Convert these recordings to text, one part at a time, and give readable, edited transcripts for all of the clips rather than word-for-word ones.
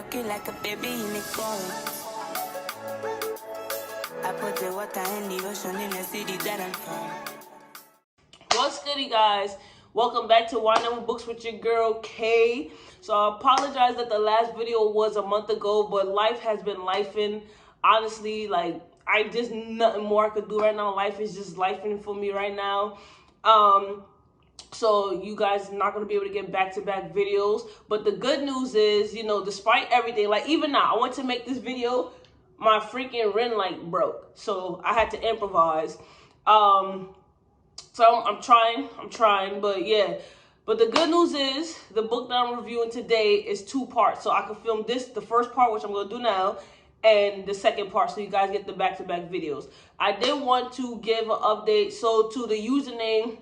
looking like a baby in the corn. I put the water in the ocean in the city that I'm from. What's good, you guys? Welcome back to Wine Over Books with your girl Kay. So I apologize that the last video was a month ago, but life has been lifing. Honestly, like I just nothing more I could do right now. Life is just lifing for me right now. So you guys are not going to be able to get back-to-back videos. But the good news is, you know, despite everything, like even now, I went to make this video, my freaking ring light broke. So I had to improvise. So I'm trying, but yeah. But the good news is the book that I'm reviewing today is 2 parts. So I can film the first part, which I'm going to do now, and the second part, so you guys get the back-to-back videos. I did want to give an update. So to the username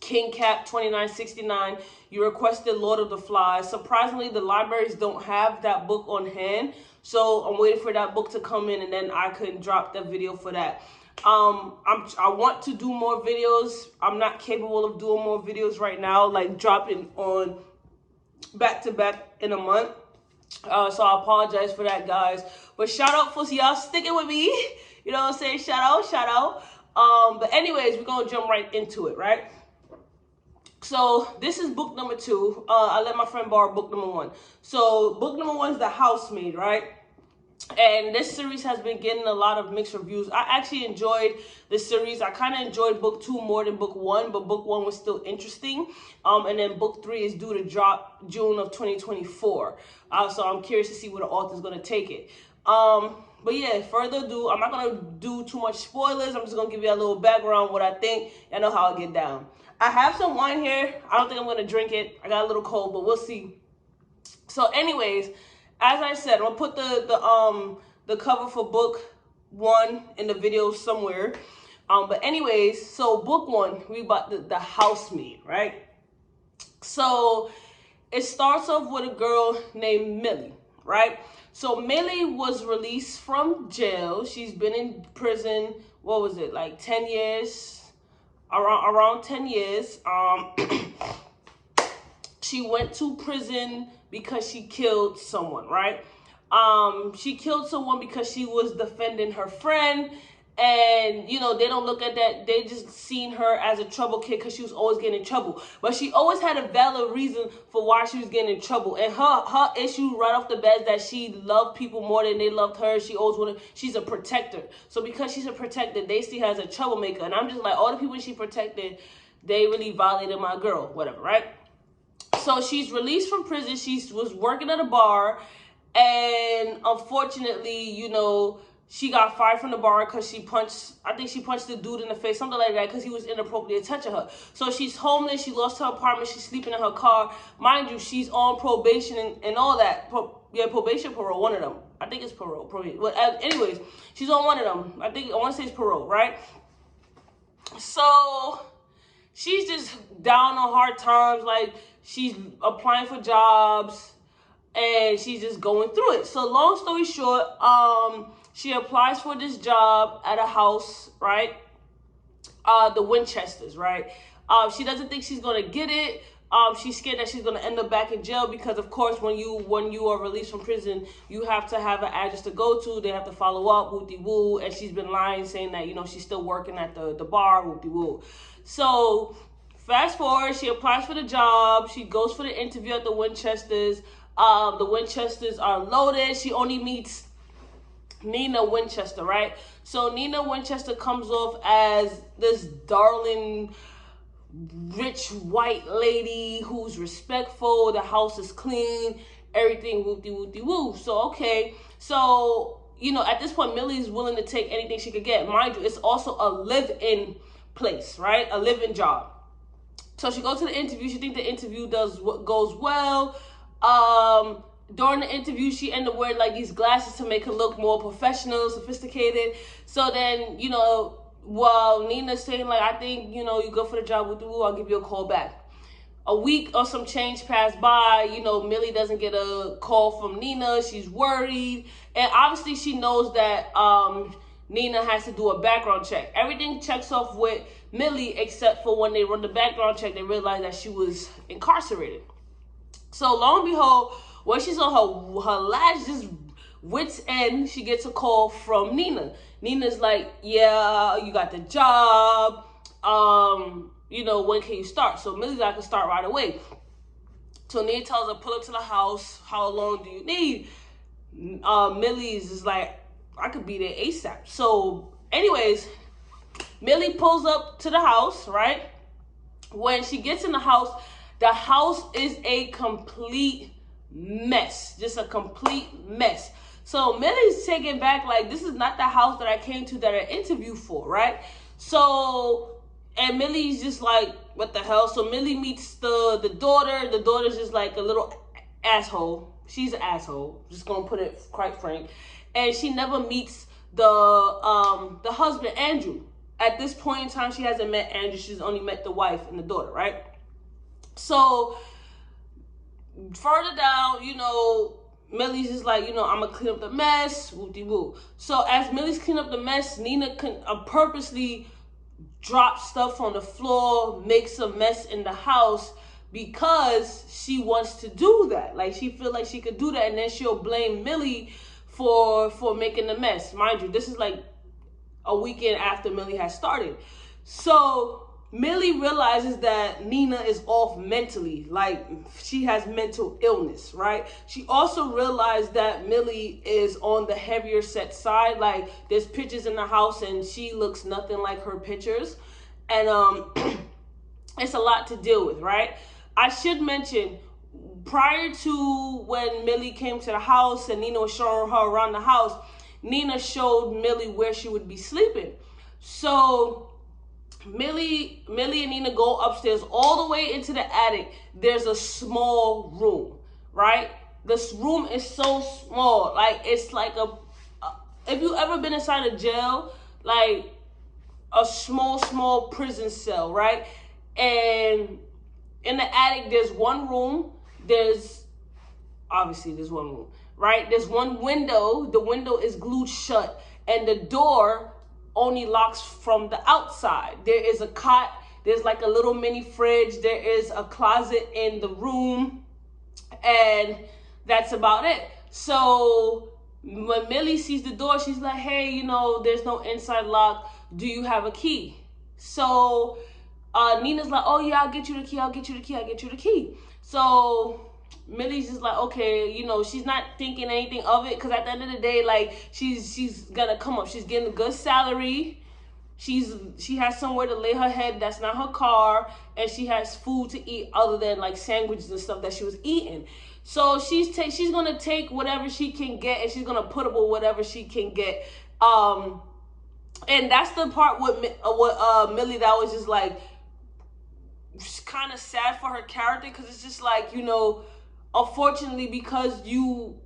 KingCap2969, you requested Lord of the Flies. Surprisingly, the libraries don't have that book on hand, so I'm waiting for that book to come in, and then I can drop the video for that. I want to do more videos. I'm not capable of doing more videos right now, like dropping on back-to-back in a month. So I apologize for that, guys. But shout out for y'all sticking with me. You know what I'm saying? Shout out. But anyways, we're gonna jump right into it, right? So this is book number 2. I let my friend borrow book number 1. So book number 1 is The Housemaid, right? And this series has been getting a lot of mixed reviews. I actually enjoyed this series. I kind of enjoyed book 2 more than book 1, but book 1 was still interesting. And then book 3 is due to drop June of 2024. So I'm curious to see where the author's going to take it. But yeah, further ado, I'm not going to do too much spoilers. I'm just going to give you a little background, what I think. I know how I get down. I have some wine here. I don't think I'm going to drink it. I got a little cold, but we'll see. So anyways, as I said, I'm going to put the cover for book 1 in the video somewhere. But anyways, so book 1, we got the Housemaid, right? So it starts off with a girl named Millie, right? So Millie was released from jail. She's been in prison, what was it, like 10 years? Around 10 years. She went to prison because she killed someone, right? She killed someone because she was defending her friend. And, you know, they don't look at that. They just seen her as a trouble kid because she was always getting in trouble. But she always had a valid reason for why she was getting in trouble. And her issue right off the bat is that she loved people more than they loved her. She always wanted, she's a protector. So because she's a protector, they see her as a troublemaker. And I'm just like, all the people she protected, they really violated my girl, whatever, right? So she's released from prison. She was working at a bar. And unfortunately, you know, she got fired from the bar because I think she punched the dude in the face, something like that, because he was inappropriately touching her. So she's homeless. She lost her apartment. She's sleeping in her car. Mind you, she's on probation and all that. Probation, parole, one of them. I think it's parole. But anyways, she's on one of them. I want to say it's parole, right? So she's just down on hard times. Like, she's applying for jobs and she's just going through it. So long story short, she applies for this job at a house, right? The Winchesters, right? She doesn't think she's gonna get it. She's scared that she's gonna end up back in jail because, of course, when you are released from prison, you have to have an address to go to. They have to follow up, woo-de-woo. And she's been lying, saying that, you know, she's still working at the bar, woo-de-woo. So fast forward, she applies for the job. She goes for the interview at the Winchesters. The Winchesters are loaded. She only meets Nina Winchester, right? So Nina Winchester comes off as this darling, rich white lady who's respectful. The house is clean, everything whoop-de-woo. So, okay. So, you know, at this point, Millie is willing to take anything she could get. Mind you, it's also a live-in place, right? A live-in job. So she goes to the interview. She thinks the interview goes well. During the interview, she ended up wearing like these glasses to make her look more professional, sophisticated. So then, you know, while Nina's saying like, I think, you know, you go for the job with the woo, I'll give you a call back. A week or some change passed by. You know, Millie doesn't get a call from Nina. She's worried. And obviously she knows that Nina has to do a background check. Everything checks off with Millie except for when they run the background check, they realize that she was incarcerated. So lo and behold, When she's on her last just wit's end, she gets a call from Nina. Nina's like, yeah, you got the job. You know, when can you start? So Millie's like, I can start right away. So Nina tells her, pull up to the house. How long do you need? Millie's is like, I could be there ASAP. So anyways, Millie pulls up to the house, right? When she gets in the house is a complete mess. Just a complete mess. So Millie's taken back, like, this is not the house that I came to that I interviewed for, right? So, and Millie's just like, what the hell? So Millie meets the daughter. The daughter's just like a little asshole. She's an asshole. Just gonna put it quite frank. And she never meets the husband, Andrew. At this point in time, she hasn't met Andrew. She's only met the wife and the daughter, right? So, further down, you know, Millie's just like, you know, I'm gonna clean up the mess, whoop-de-woo. So as Millie's cleaning up the mess, Nina purposely drops stuff on the floor, makes a mess in the house because she wants to do that. Like, she feels like she could do that, and then she'll blame Millie for making the mess. Mind you, this is like a weekend after Millie has started. So Millie realizes that Nina is off mentally, like she has mental illness, right? She also realized that Millie is on the heavier set side. Like, there's pictures in the house and she looks nothing like her pictures. And it's a lot to deal with, right? I should mention, prior to when Millie came to the house and Nina was showing her around the house, Nina showed Millie where she would be sleeping. So Millie and Nina go upstairs all the way into the attic. There's a small room, right? This room is so small. Like, it's like if you ever been inside a jail, like a small prison cell, right? And in the attic, there's one room. There's one room, right? There's one window. The window is glued shut, and the door only locks from the outside. There is a cot. There's like a little mini fridge. There is a closet in the room, and that's about it. So when Millie sees the door, she's like, hey, you know, there's no inside lock. Do you have a key? So Nina's like, oh yeah, I'll get you the key. So Millie's just like, okay, you know, she's not thinking anything of it, because at the end of the day, like, she's gonna come up. She's getting a good salary. She has somewhere to lay her head. That's not her car, and she has food to eat other than like sandwiches and stuff that she was eating. So she's gonna take whatever she can get, and she's gonna put up with whatever she can get. And that's the part with Millie that was just like kind of sad for her character, because it's just like, you know, unfortunately, because you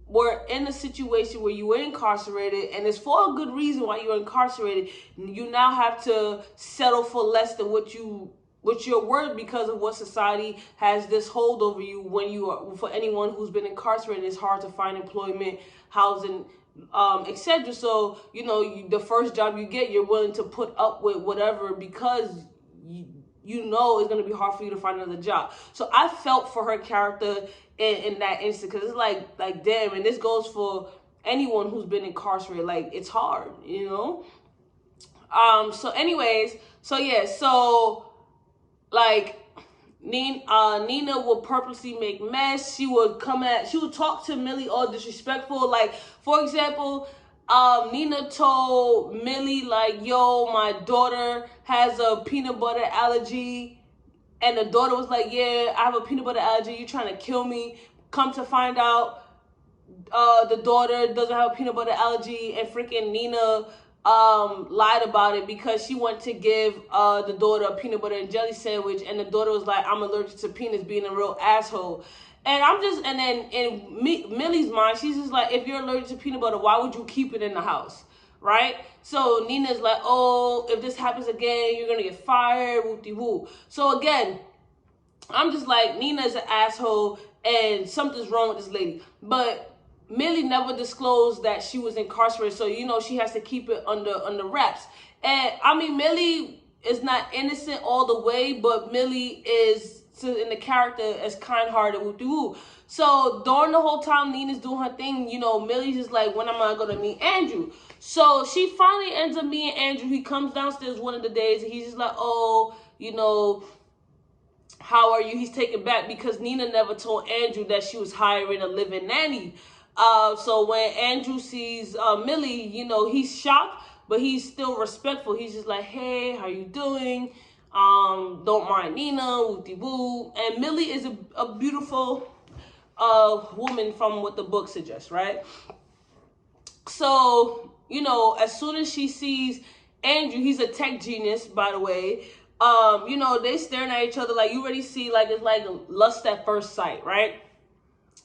were in a situation where you were incarcerated, and it's for a good reason why you're incarcerated, you now have to settle for less than what you're worth, because of what society has this hold over you. When you are, for anyone who's been incarcerated, it's hard to find employment, housing, etc. So, you know, the first job you get, you're willing to put up with whatever, because you know it's going to be hard for you to find another job. So I felt for her character in that instant, because it's like damn, and this goes for anyone who's been incarcerated. Like, it's hard, you know. So anyways, so yeah, so like Nina would purposely make mess. She would talk to Millie all disrespectful. Like, for example, Nina told Millie, like, yo, my daughter has a peanut butter allergy. And the daughter was like, yeah, I have a peanut butter allergy. You trying to kill me? Come to find out, the daughter doesn't have a peanut butter allergy. And freaking Nina lied about it, because she went to give the daughter a peanut butter and jelly sandwich. And the daughter was like, I'm allergic to peanuts, being a real asshole. And then in Millie's mind, she's just like, if you're allergic to peanut butter, why would you keep it in the house, right? So Nina's like, oh, if this happens again, you're going to get fired, whoop-de-woo. So again, I'm just like, Nina's an asshole, and something's wrong with this lady. But Millie never disclosed that she was incarcerated, so, you know, she has to keep it under wraps. And, I mean, Millie is not innocent all the way, but Millie is in the character as kind-hearted woo. So during the whole time Nina's doing her thing, you know, Millie's just like, when am I gonna meet Andrew? So she finally ends up meeting Andrew. He comes downstairs one of the days and he's just like, oh, you know, how are you? He's taken back because Nina never told Andrew that she was hiring a live-in nanny. So when Andrew sees Millie, you know, he's shocked, but he's still respectful. He's just like, hey, how you doing? Don't mind Nina, woo-de-woo. And Millie is a beautiful woman from what the book suggests, right? So, you know, as soon as she sees Andrew, he's a tech genius, by the way. You know, they staring at each other like, you already see, like, it's like lust at first sight, right?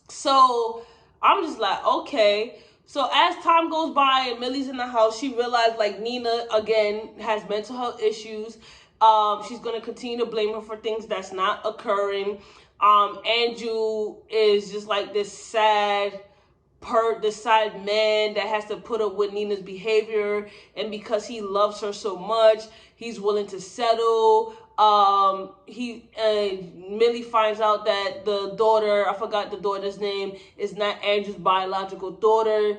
So I'm just like, okay. So as time goes by and Millie's in the house, she realized, like, Nina, again, has mental health issues. She's going to continue to blame her for things that's not occurring. Andrew is just like this sad man that has to put up with Nina's behavior, and because he loves her so much, he's willing to settle. Millie finds out that the daughter, I forgot the daughter's name, is not Andrew's biological daughter.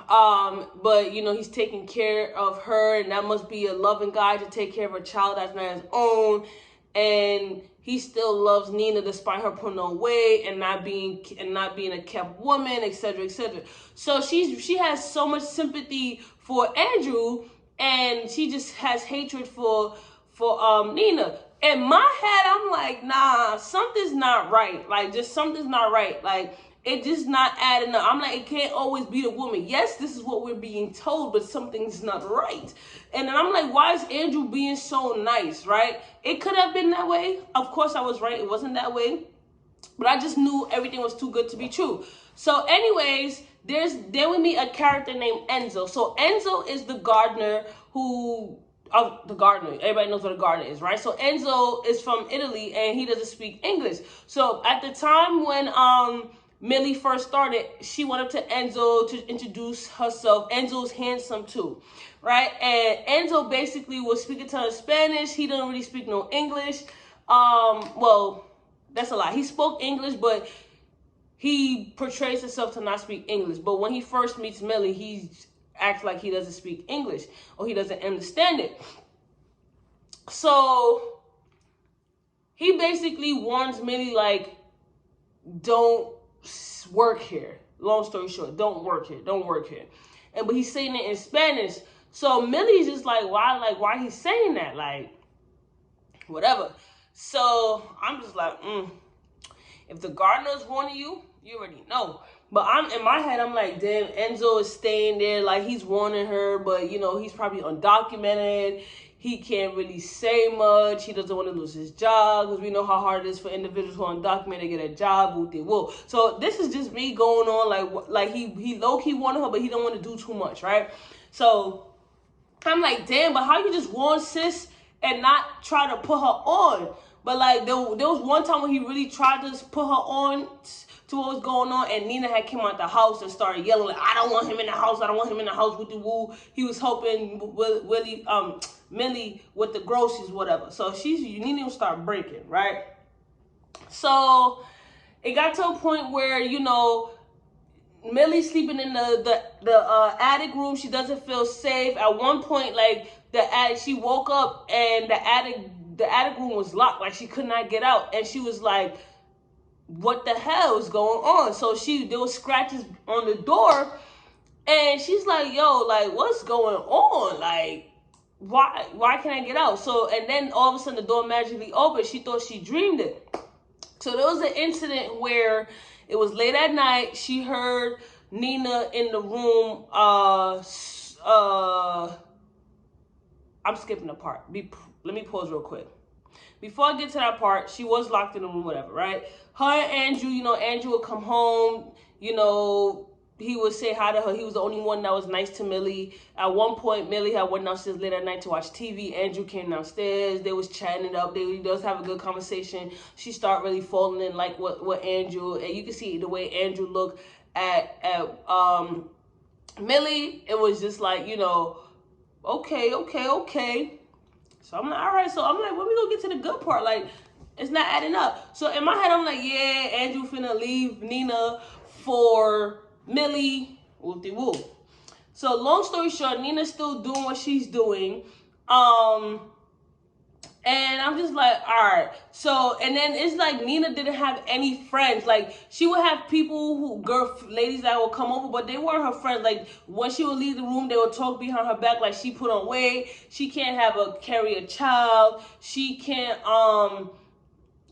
But you know, he's taking care of her, and that must be a loving guy to take care of a child that's not his own. And he still loves Nina despite her putting on weight and not being a kept woman, etc., etc. So she has so much sympathy for Andrew, and she just has hatred for Nina. In my head, I'm like, nah, something's not right. Like, just something's not right. Like, it just not adding up. I'm like, it can't always be the woman. Yes, this is what we're being told, but something's not right. And then I'm like, why is Andrew being so nice, right? It could have been that way. Of course, I was right. It wasn't that way. But I just knew everything was too good to be true. So anyways, then we meet a character named Enzo. So Enzo is the gardener the gardener. Everybody knows what a gardener is, right? So Enzo is from Italy and he doesn't speak English. So at the time when Millie first started, she went up to Enzo to introduce herself. Enzo's handsome too, right? And Enzo basically was speaking to her in Spanish. He didn't really speak no English. Well, that's a lie. He spoke English, but he portrays himself to not speak English. But when he first meets Millie, he acts like he doesn't speak English or he doesn't understand it. So he basically warns Millie, like, don't work here. Long story short, don't work here. But he's saying it in Spanish. So Millie's just like, why he's saying that? Like, whatever. So I'm just like, if the gardener's warning you, you already know. But I'm in my head, I'm like, damn, Enzo is staying there, like he's warning her, but you know, he's probably undocumented. He can't really say much. He doesn't want to lose his job because we know how hard it is for individuals who are undocumented to get a job. So this is just me going on like he low-key wanted her, but he don't want to do too much, right? So I'm like, damn, but how you just warn sis and not try to put her on? But like there was one time when he really tried to put her on to what was going on, and Nina had came out the house and started yelling like, I don't want him in the house. I don't want him in the house with the woo. He was helping Millie with the groceries, whatever. So Nina will start breaking, right? So it got to a point where, you know, Millie's sleeping in the attic room. She doesn't feel safe. At one point, like she woke up and the attic room was locked. Like she could not get out, and she was like, what the hell is going on? So there was scratches on the door, and she's like, yo, like, what's going on? Like, why can't I get out? So, and then all of a sudden the door magically opened. She thought she dreamed it. So there was an incident where it was late at night. She heard Nina in the room. I'm skipping a part. Let me pause real quick. Before I get to that part, she was locked in the room, whatever, right? Her and Andrew, you know, Andrew would come home, you know, he would say hi to her. He was the only one that was nice to Millie. At one point, Millie had went downstairs late at night to watch TV. Andrew came downstairs. They was chatting it up. They does have a good conversation. She started really falling in like what Andrew, and you can see the way Andrew looked at Millie. It was just like, you know, okay. So I'm like, all right. So I'm like, when we gonna get to the good part? Like, It's not adding up. So in my head, I'm like, yeah, Andrew finna leave Nina for Millie. Whoop-de-woo. So long story short, Nina's still doing what she's doing. And I'm just like, all right. So, and then it's like Nina didn't have any friends. Like, she would have people ladies that would come over, but they weren't her friends. Like, when she would leave the room, they would talk behind her back, like she put on weight. She can't carry a child. She can't,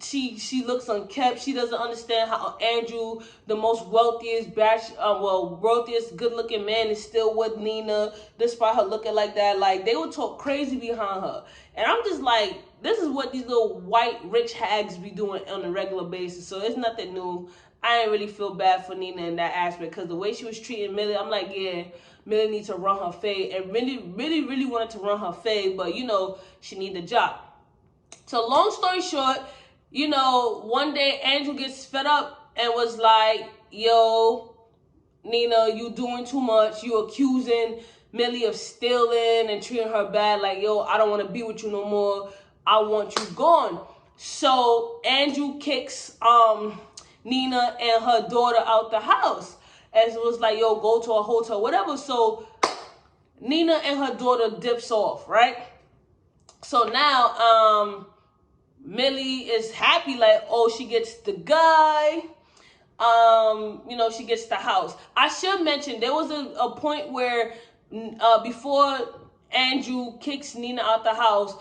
she looks unkept. She doesn't understand how Andrew, the most wealthiest, wealthiest, good-looking man, is still with Nina, despite her looking like that. Like, they would talk crazy behind her. And I'm just like, this is what these little white rich hags be doing on a regular basis. So it's nothing new. I didn't really feel bad for Nina in that aspect, because the way she was treating Millie, I'm like, yeah, Millie needs to run her fade. And really wanted to run her fade, but, you know, she need the job. So long story short, you know, one day Andrew gets fed up and was like, yo, Nina, you doing too much. You accusing Millie of stealing and treating her bad. Like, yo, I don't want to be with you no more. I want you gone. So Andrew kicks Nina and her daughter out the house. As it was like, yo, go to a hotel, whatever. So Nina and her daughter dips off, right? So now Millie is happy, like, oh, she gets the guy. You know, she gets the house. I should mention, there was a point where before Andrew kicks Nina out the house,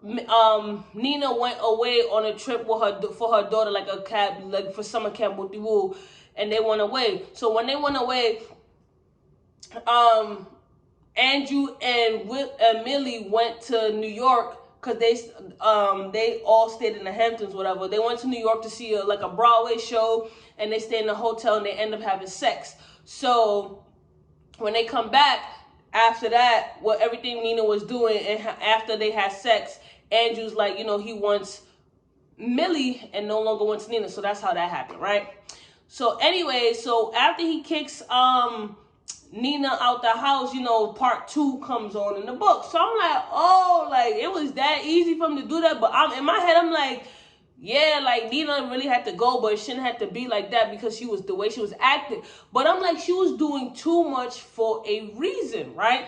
Nina went away on a trip with for her daughter, like a cab, like for summer camp with the woo, and they went away. So when they went away, Andrew and Millie went to New York, because they all stayed in the Hamptons, whatever. They went to New York to see a Broadway show, and they stayed in the hotel, and they end up having sex. So when they come back after that, everything Nina was doing, and after they had sex, Andrew's like, you know, he wants Millie and no longer wants Nina. So that's how that happened, right? So anyway, so after he kicks Nina out the house, you know, part 2 comes on in the book. So I'm like, oh, like, it was that easy for him to do that. But in my head, I'm like, yeah, like, Nina really had to go, but it shouldn't have to be like that, because she was the way she was acting. But I'm like, she was doing too much for a reason, right?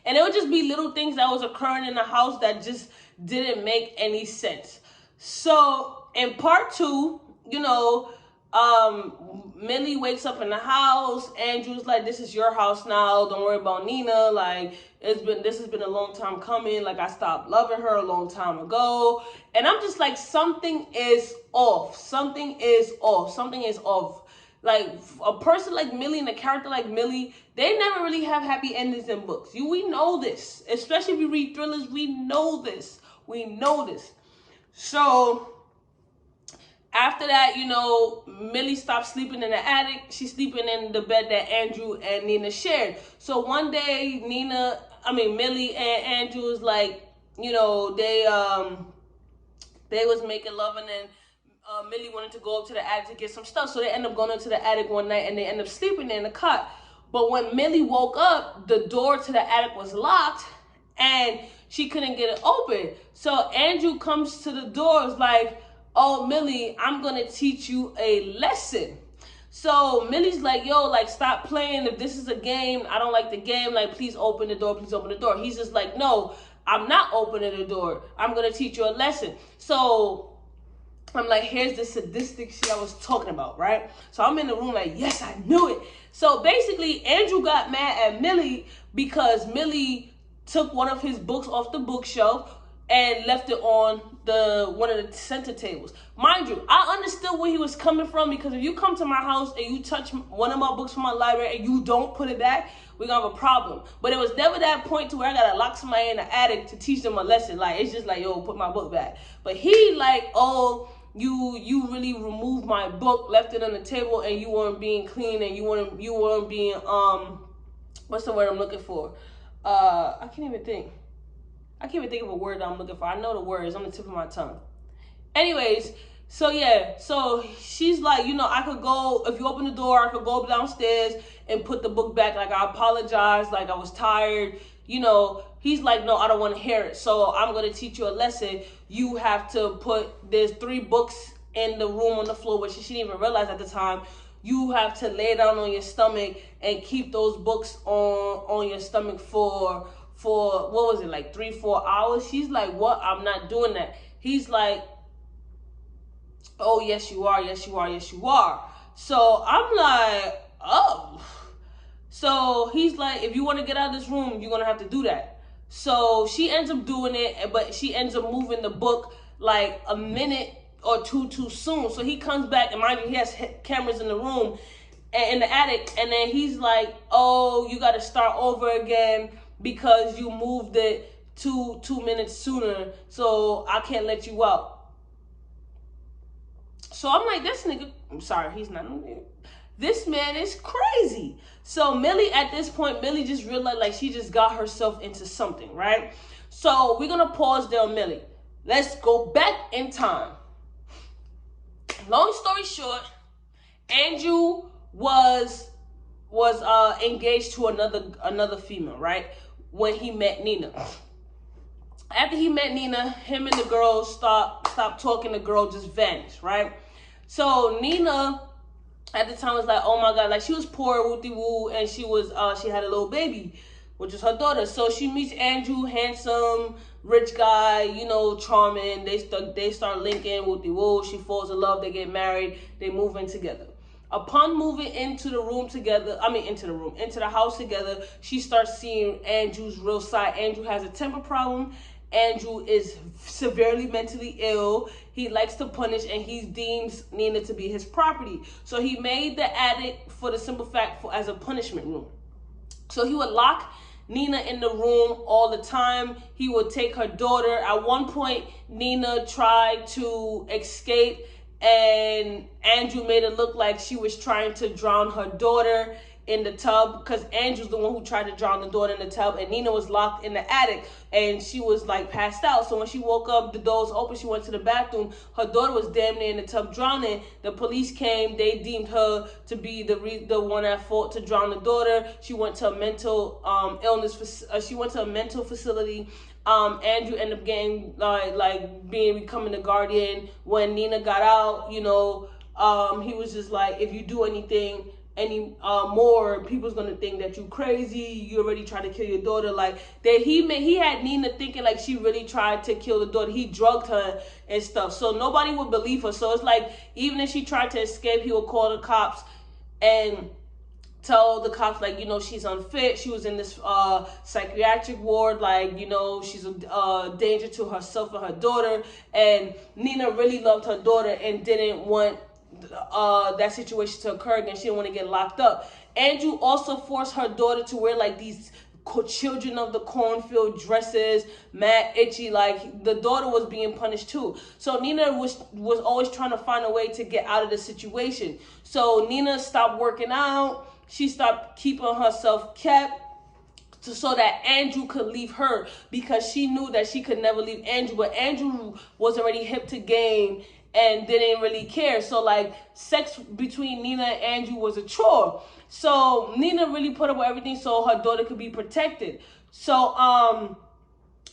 And it would just be little things that was occurring in the house that just didn't make any sense. So in part 2, you know, Millie wakes up in the house. Andrew's like, this is your house now. Don't worry about Nina. Like, this has been a long time coming. Like, I stopped loving her a long time ago. And I'm just like, something is off. Something is off. Something is off. Like, a person like Millie and a character like Millie, they never really have happy endings in books. We know this. Especially if you read thrillers, we know this. We know this. So after that, you know, Millie stopped sleeping in the attic. She's sleeping in the bed that Andrew and Nina shared. So one day, Millie and Andrew was like, you know, they was making love, and then Millie wanted to go up to the attic to get some stuff. So they end up going up to the attic one night, and they end up sleeping in the cot. But when Millie woke up, the door to the attic was locked, and she couldn't get it open. So Andrew comes to the door, is like, oh, Millie, I'm going to teach you a lesson. So Millie's like, yo, like, stop playing. If this is a game, I don't like the game. Like, please open the door. Please open the door. He's just like, no, I'm not opening the door. I'm going to teach you a lesson. So I'm like, here's the sadistic shit I was talking about, right? So I'm in the room like, yes, I knew it. So basically, Andrew got mad at Millie because Millie took one of his books off the bookshelf and left it on one of the center tables. Mind you, I understood where he was coming from, because if you come to my house and you touch one of my books from my library and you don't put it back, we're gonna have a problem. But it was never that point to where I gotta lock somebody in the attic to teach them a lesson. Like, it's just like, yo, put my book back. But he like, oh, you really removed my book, left it on the table, and you weren't being clean, and you weren't being what's the word I'm looking for? I can't even think of a word that I'm looking for. I know the words on the tip of my tongue. Anyways, so yeah, so she's like, you know, I could go, if you open the door, I could go downstairs and put the book back. Like, I apologize, like, I was tired. you know, he's like, no, I don't want to hear it. So I'm going to teach you a lesson. You have to there's 3 books in the room on the floor, which she didn't even realize at the time. You have to lay down on your stomach and keep those books on your stomach for what was it, like 3-4 hours? She's like, what? I'm not doing that. He's like, oh, yes, you are. Yes, you are. Yes, you are. So I'm like, oh. So he's like, if you want to get out of this room, you're going to have to do that. So she ends up doing it, but she ends up moving the book like a minute or 2 too soon. So he comes back, and mind you, he has cameras in the room, in the attic, and then he's like, oh, you got to start over again because you moved it 2 minutes sooner, so I can't let you out. So I'm like, this nigga, I'm sorry, he's not, this man is crazy. So Millie, at this point, Millie just realized like she just got herself into something, right? So we're going to pause there on Millie. Let's go back in time. Long story short, Andrew was engaged to another female, right? When he met Nina. After he met Nina, him and the girl stopped talking. The girl just vanished, right? So Nina at the time was like, oh my God, like she was poor, wooty woo, and she had a little baby, which is her daughter. So she meets Andrew, handsome, rich guy, you know, charming. They start linking, wooty woo. She falls in love. They get married. They move in together. Upon moving into the house together, she starts seeing Andrew's real side. Andrew has a temper problem. Andrew is severely mentally ill. He likes to punish, and he deems Nina to be his property. So he made the attic, for the simple fact, as a punishment room. So he would lock Nina in the room all the time. He would take her daughter. At one point, Nina tried to escape, and Andrew made it look like she was trying to drown her daughter in the tub, because Andrew's the one who tried to drown the daughter in the tub, and Nina was locked in the attic, and she was like passed out. So when she woke up, the door was open, she went to the bathroom, her daughter was damn near in the tub drowning. The police came, they deemed her to be the one at fault to drown the daughter. She went to a mental mental facility. Andrew ended up getting becoming the guardian. When Nina got out, you know, he was just like, if you do anything any more, people's gonna think that you crazy. You already tried to kill your daughter. Like that, he had Nina thinking like she really tried to kill the daughter. He drugged her and stuff, so nobody would believe her. So it's like, even if she tried to escape, he would call the cops and tell the cops, like, you know, she's unfit. She was in this psychiatric ward. Like, you know, she's a danger to herself and her daughter. And Nina really loved her daughter and didn't want that situation to occur again. She didn't want to get locked up. Andrew also forced her daughter to wear like these children of the cornfield dresses, mad itchy. Like the daughter was being punished too. So Nina was always trying to find a way to get out of the situation. So Nina stopped working out. She stopped keeping herself kept, so that Andrew could leave her, because she knew that she could never leave Andrew. But Andrew was already hip to game and didn't really care. So like, sex between Nina and Andrew was a chore. So Nina really put up with everything so her daughter could be protected. So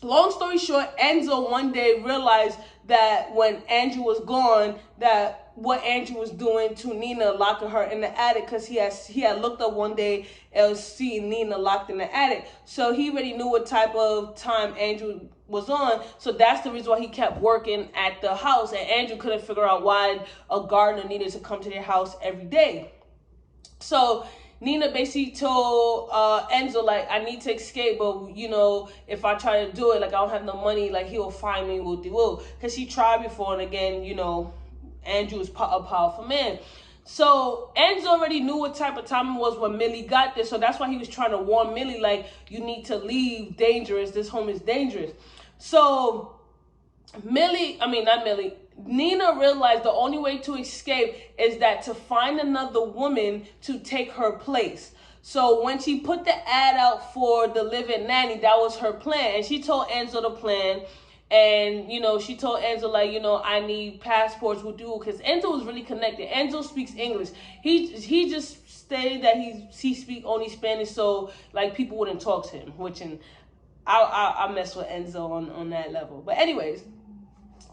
long story short, Enzo one day realized that when Andrew was gone, that what Andrew was doing to Nina, locking her in the attic, because he had looked up one day and was seeing Nina locked in the attic. So he already knew what type of time Andrew was on. So that's the reason why he kept working at the house. And Andrew couldn't figure out why a gardener needed to come to their house every day. So Nina basically told Enzo, like, I need to escape, but, you know, if I try to do it, like, I don't have no money, like, he'll find me, woo-de-woo. Because she tried before, and again, you know, Andrew is a powerful man. So Enzo already knew what type of time it was when Millie got there. So that's why he was trying to warn Millie, like, you need to leave, dangerous. This home is dangerous. So Nina realized the only way to escape is that to find another woman to take her place. So when she put the ad out for the live-in nanny, that was her plan. And she told Enzo the plan. And, you know, she told Enzo, like, you know, I need passports with you, because Enzo was really connected. Enzo speaks English. He just stated that he speak only Spanish, so, like, people wouldn't talk to him, which, and I mess with Enzo on that level. But anyways,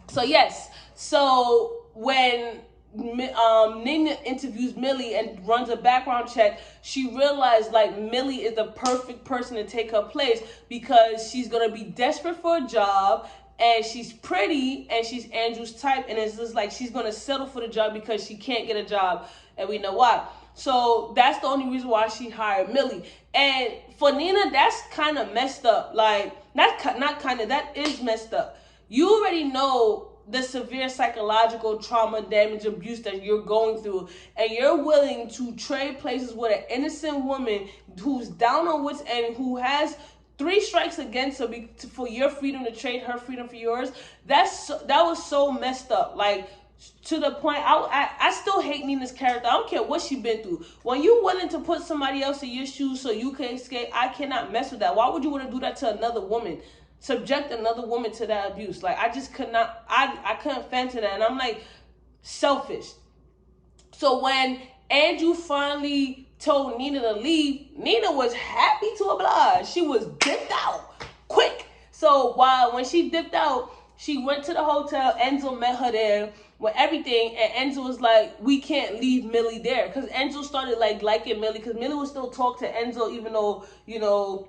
so yes, so when Nina interviews Millie and runs a background check, she realized like Millie is the perfect person to take her place because she's gonna be desperate for a job, and she's pretty, and she's Andrew's type, and it's just like she's gonna settle for the job because she can't get a job, and we know why. So that's the only reason why she hired Millie. And for Nina, that's kind of messed up. Like, not kind of, that is messed up. You already know the severe psychological trauma, damage, abuse that you're going through, and you're willing to trade places with an innocent woman who's down on wits end, who has 3 strikes against her for your freedom, to trade her freedom for yours. That was so messed up. Like, to the point, I still hate Nina's character. I don't care what she's been through. When you're willing to put somebody else in your shoes so you can escape, I cannot mess with that. Why would you want to do that to another woman? Subject another woman to that abuse. Like, I just could not, I couldn't fancy that. And I'm like, selfish. So when Andrew finally told Nina to leave, Nina was happy to oblige. She was dipped out quick. So when she dipped out, she went to the hotel. Enzo met her there with everything, and Enzo was like, we can't leave Millie there, because Enzo started like liking Millie, because Millie would still talk to Enzo even though, you know,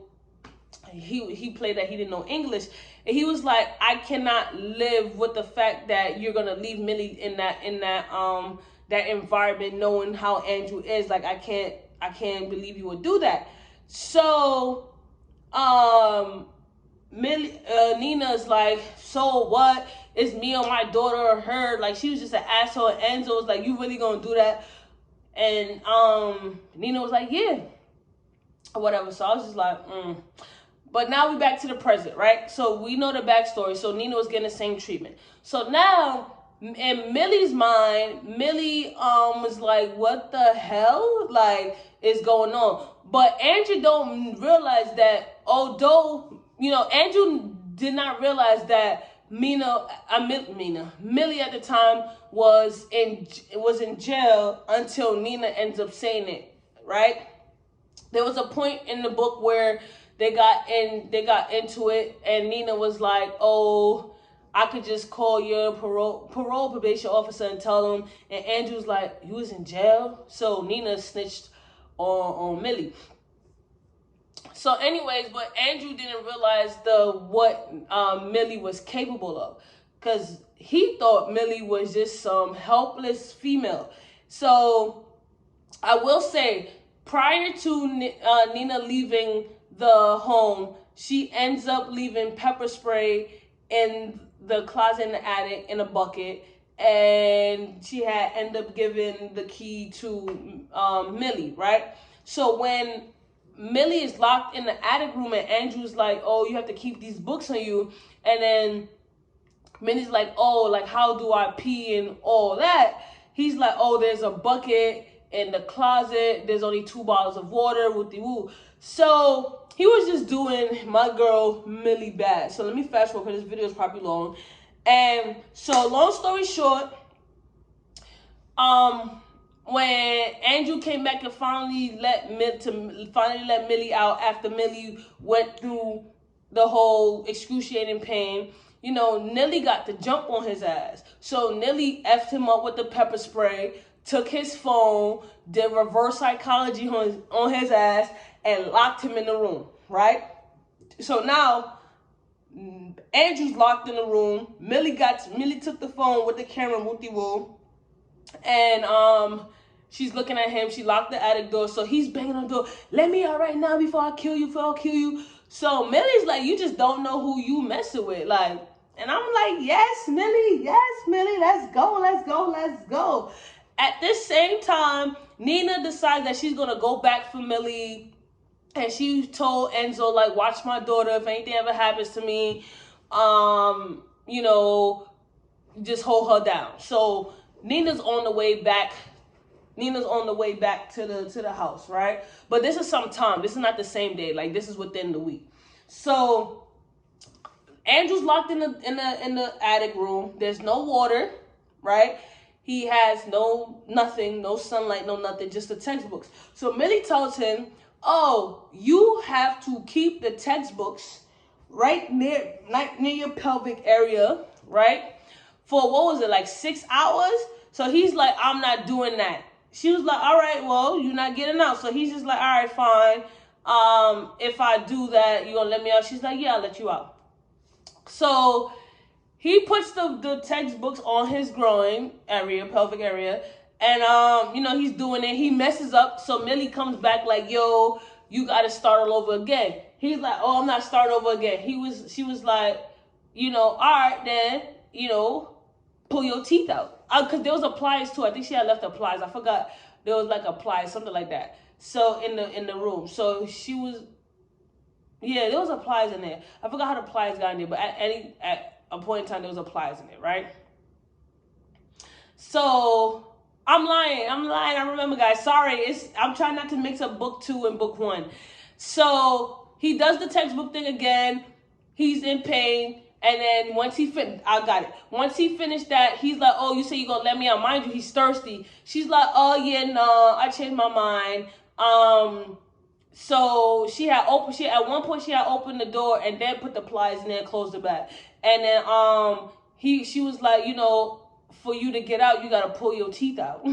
he played that he didn't know English. And he was like, I cannot live with the fact that you're gonna leave Millie in that environment, knowing how Andrew is. Like, I can't believe you would do that. So Nina's like, so what? It's me or my daughter or her. Like, she was just an asshole. And Enzo was like, you really gonna do that? And Nina was like, yeah, or whatever. So I was just like, But now we back to the present, right? So we know the backstory. So Nina was getting the same treatment. So now, in Millie's mind, Millie was like, what the hell, like, is going on? But Andrew don't realize that, although, you know, Andrew did not realize that Millie at the time was in jail until Nina ends up saying it, right? There was a point in the book where they got into it, and Nina was like, oh, I could just call your parole probation officer and tell him. And Andrew's like, you was in jail? So Nina snitched on Millie. So anyways, but Andrew didn't realize what Millie was capable of, because he thought Millie was just some helpless female. So I will say, prior to Nina leaving the home, she ends up leaving pepper spray in the closet in the attic in a bucket, and she had ended up giving the key to Millie, right? So when Millie is locked in the attic room and Andrew's like, oh, you have to keep these books on you, and then Millie's like, oh, like, how do I pee and all that? He's like, oh, there's a bucket in the closet, there's only 2 bottles of water, woo-de-woo. So he was just doing my girl Millie bad. So let me fast forward, because this video is probably long. And so, long story short, when Andrew came back and finally let Millie out after Millie went through the whole excruciating pain, you know, Millie got the jump on his ass. So Millie effed him up with the pepper spray, took his phone, did reverse psychology on his ass, and locked him in the room, right? So now Andrew's locked in the room. Millie took the phone with the camera, woo-de-woo, and she's looking at him. She locked the attic door, so he's banging on the door. Let me out right now before I kill you. So Millie's like, you just don't know who you messing with, like. And I'm like, yes, Millie, let's go. At this same time, Nina decides that she's gonna go back for Millie, and she told Enzo, like, watch my daughter. If anything ever happens to me, you know, just hold her down. So Nina's on the way back to the house, right? But this is some time. This is not the same day. Like, this is within the week. So Andrew's locked in the attic room. There's no water, right? He has nothing, no sunlight, no nothing, just the textbooks. So Millie tells him, oh, you have to keep the textbooks right near your pelvic area, right? For what was it, like 6 hours? So he's like, I'm not doing that. She was like, all right, well, you're not getting out. So he's just like, all right, fine. If I do that, you gonna let me out? She's like, yeah, I'll let you out. So he puts the textbooks on his groin area, pelvic area, and he's doing it. He messes up, so Millie comes back like, yo, you gotta start all over again. He's like, oh, I'm not starting over again. She was like, all right then, pull your teeth out. Because there was applies too. I think she had left applies. I forgot. There was like applies, something like that. So in the room. So she was, yeah, there was applies in there. I forgot how the applies got in there, but at a point in time there was applies in there, right? So I'm lying. I remember, guys. Sorry. I'm trying not to mix up book 2 and book 1. So he does the textbook thing again. He's in pain. And then once he finished that, he's like, oh, you say you're going to let me out. Mind you, he's thirsty. She's like, oh, yeah, no, I changed my mind. So at one point she had opened the door and then put the pliers in there and closed it back. And then she was like, for you to get out, you got to pull your teeth out.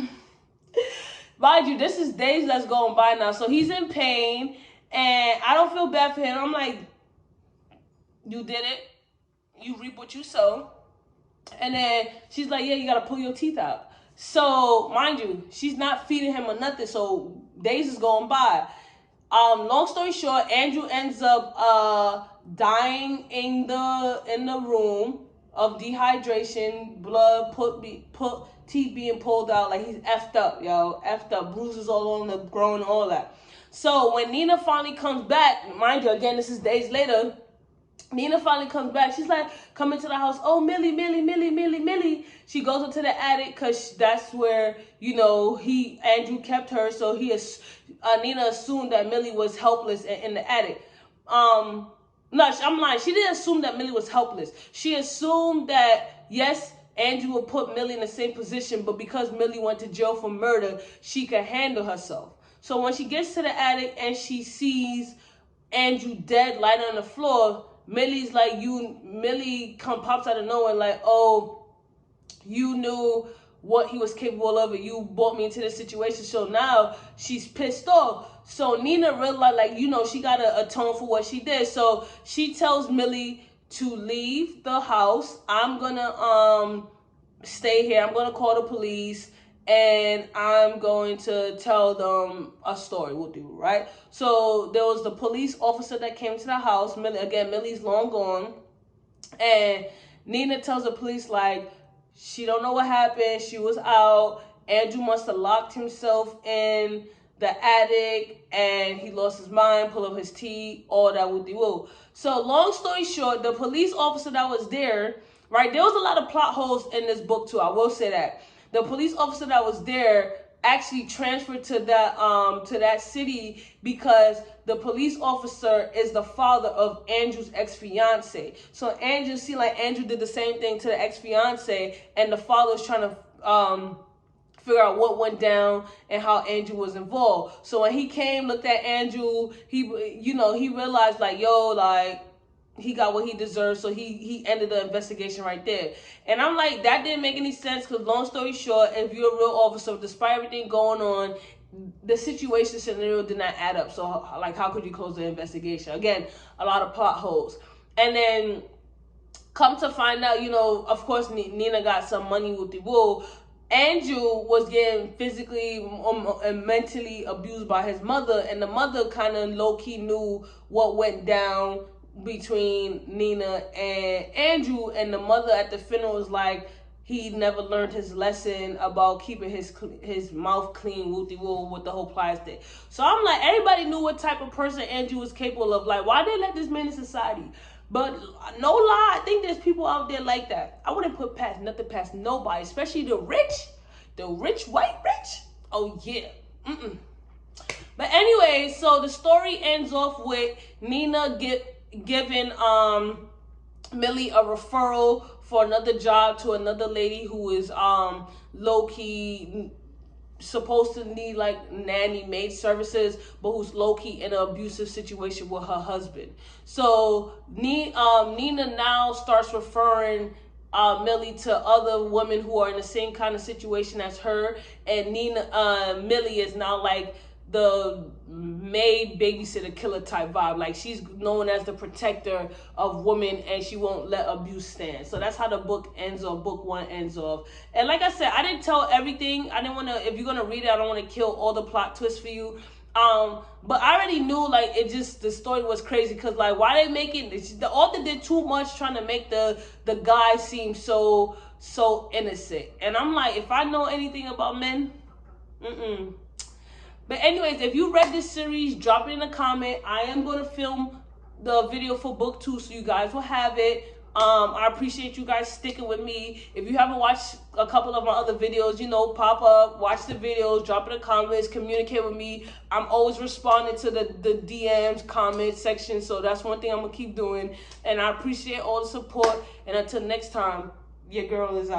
Mind you, this is days that's going by now. So he's in pain and I don't feel bad for him. I'm like, you did it. You reap what you sow. And then she's like, yeah, you got to pull your teeth out. So, mind you, she's not feeding him or nothing. So, days is going by. Long story short, Andrew ends up dying in the room of dehydration, blood, teeth being pulled out. Like, he's effed up, yo. Effed up. Bruises all on the groin, all that. So, when Nina finally comes back, mind you, again, this is days later, Nina finally comes back. She's like, come into the house. Oh, Millie. She goes into the attic because that's where, Andrew kept her. So Nina assumed that Millie was helpless in the attic. No, I'm lying. She didn't assume that Millie was helpless. She assumed that, yes, Andrew would put Millie in the same position, but because Millie went to jail for murder, she could handle herself. So when she gets to the attic and she sees Andrew dead, lying on the floor, Millie's like, Millie pops out of nowhere like, oh, you knew what he was capable of and you brought me into this situation. So now she's pissed off. So Nina realized, like, she got to atone for what she did. So she tells Millie to leave the house. I'm going to stay here. I'm going to call the police. And I'm going to tell them a story. We'll do, right? So there was the police officer that came to the house. Millie's long gone. And Nina tells the police, like, she don't know what happened. She was out. Andrew must have locked himself in the attic. And he lost his mind, pulled up his teeth, all that woo-de-woo. So long story short, the police officer that was there, right? There was a lot of plot holes in this book too. I will say that. The police officer that was there actually transferred to that city because the police officer is the father of Andrew's ex-fiance. So Andrew did the same thing to the ex-fiance, and the father was trying to figure out what went down and how Andrew was involved. So when he came, looked at Andrew, he realized, like, yo, like, he got what he deserved, so he ended the investigation right there. And I'm like, that didn't make any sense, because long story short, if you're a real officer, despite everything going on, the situation scenario did not add up. So, like, how could you close the investigation? Again, a lot of plot holes. And then, come to find out, of course, Nina got some money with the woo. Andrew was getting physically and mentally abused by his mother, and the mother kind of low-key knew what went down between Nina and Andrew, and the mother at the funeral was like, he never learned his lesson about keeping his mouth clean, woo-de-woo, with the whole pliers thing. So I'm like, everybody knew what type of person Andrew was capable of. Like, why they let this man in society? But no lie, I think there's people out there like that. I wouldn't put nothing past nobody, especially the rich, white rich. Oh yeah. But anyway, so the story ends off with Nina giving Millie a referral for another job to another lady who is low-key supposed to need like nanny maid services, but who's low-key in an abusive situation with her husband. So Nina now starts referring Millie to other women who are in the same kind of situation as her, and Millie is now like the maid babysitter killer type vibe. Like, she's known as the protector of women, and she won't let abuse stand. So that's how the book ends off. Book 1 ends off. And like I said, I didn't tell everything. I didn't want to, if you're gonna read it, I don't want to kill all the plot twists for you. But I already knew, like, it just, the story was crazy, because like, why they making the author did too much trying to make the guy seem so innocent. And I'm like, if I know anything about men, But anyways, if you read this series, drop it in a comment. I am going to film the video for book 2, so you guys will have it. I appreciate you guys sticking with me. If you haven't watched a couple of my other videos, you know, pop up, watch the videos, drop it in the comments, communicate with me. I'm always responding to the DMs, comments section, so that's one thing I'm going to keep doing. And I appreciate all the support. And until next time, your girl is out.